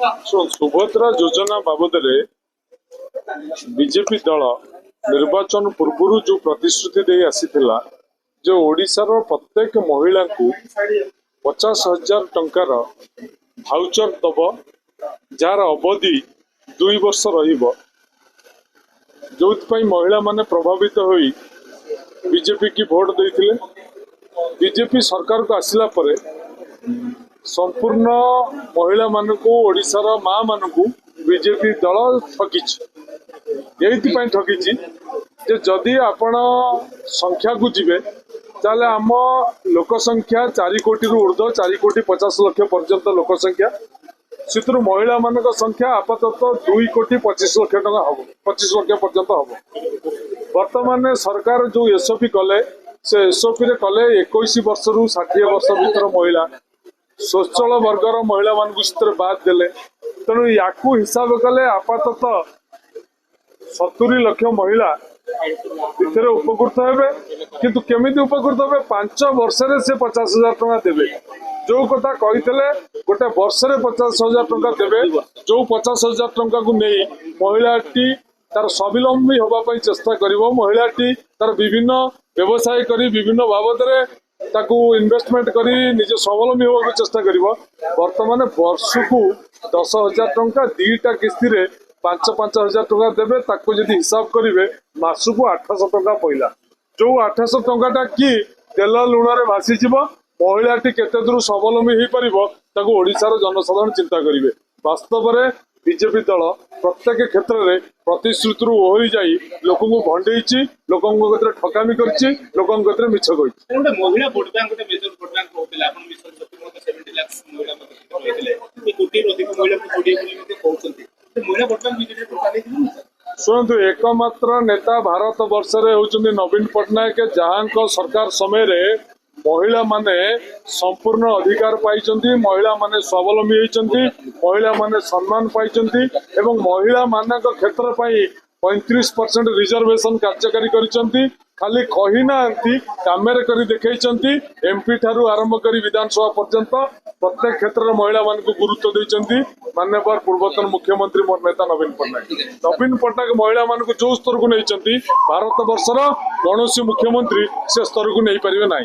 सुभद्रा योजना बाबद बीजेपी दल निर्वाचन पूर्व जो प्रतिश्रुति दे आसीथिला जो ओडिशार प्रत्येक महिला को 50,000 टंकार भाउचर दब जार अवधि 2 वर्ष रहिबो जो महिला माने प्रभावित होई बीजेपी की भोट देथिले। बीजेपी सरकार को आसिला परे संपूर्ण महिला मानक ओडिशार माँ मानक बीजेपी दल ठकी ठकी जदि आपण संख्या को जीवे ताले आम लोक संख्या 4 कोटी ऊर्ध्व 4 कोटी 50 लाख पर्यंत लोक संख्या से महिला मान संख्या आपातत 2 कोटी 25 लाख टका हम 25 लाख पर्यंत हम। वर्तमान सरकार जो एसओपी कले से एसओपी रे कले 21 वर्ष रु 60 वर्ष भीतर महिला स्वच्छल वर्गर महिला मान बाद देले तेणु या हिसाब कले आपातत 70 लाख महिला इतने उपकृत हेबे किंतु केमिति उपकृत हेबे 5 वर्ष रे से 50,000 टका देबे जो कथा कहितले गोटे वर्ष रे 50,000 टका देबे जो 50,000 टका को नहीं महिलाटी तार स्वावलंबी होबा पई चेष्टा करिवो महिलाटी तार विभिन्न व्यवसाय करी विभिन्न बाबद रे ताकू इन्वेस्टमेंट करी निजे स्वावलंबी होबा चेष्टा करिवो। वर्तमान वर्ष को 10,000 टका दीटा किस्ती रे 5,000 टका देबे ताकू जदि हिसाब करिवे मासु को 800 टका पइला जो 800 टकाटा कि तेल लुण रे भासी जीवो महिलाटी केते दूर स्वावलंबी हो पारिबो ताकू ओडिशार जनसाधारण चिंता करिवे। वास्तव में बीजेपी दल प्रत्येक क्षेत्र में प्रतिश्रुति ओहरी जाई लोक भंडेई लोक ठकामी कर लोक मिछ महिला भोट बैंक गोटे मेजर भोट बैंक होतिला आपण मिशन शक्ति मते 70 लाख महिला मते होइतिले ए कोटी अधिक महिला को कोडी बोली मते कहउछन्ती तो महिला भोट बैंक बीजेपी टोटाली दिनु शुणु एकमात्र नेता भारत वर्ष रे होउछन्ती नवीन पटनायक जहां सरकार समय रे महिला माने संपूर्ण अधिकार पाई महिला माने स्वावलंबी होइछन्ती महिला माने सम्मान पाई एवं महिला मानक क्षेत्र पाई 35% रिजर्वेशन कार्यकारी करिसंती खाली कही ना कामेर करी देखैछन्ती एमपी ठारू आरंभ करी विधानसभा पर्यंत प्रत्येक क्षेत्र में महिला मान को गुरुत्व देइछन्ती माननीय पूर्वतन मुख्यमंत्री मोर नेता नवीन पटनायक महिला मान को जो स्तर को नहीं भारत वर्षर कौन मुख्यमंत्री से स्तर को नहीं पारे ना।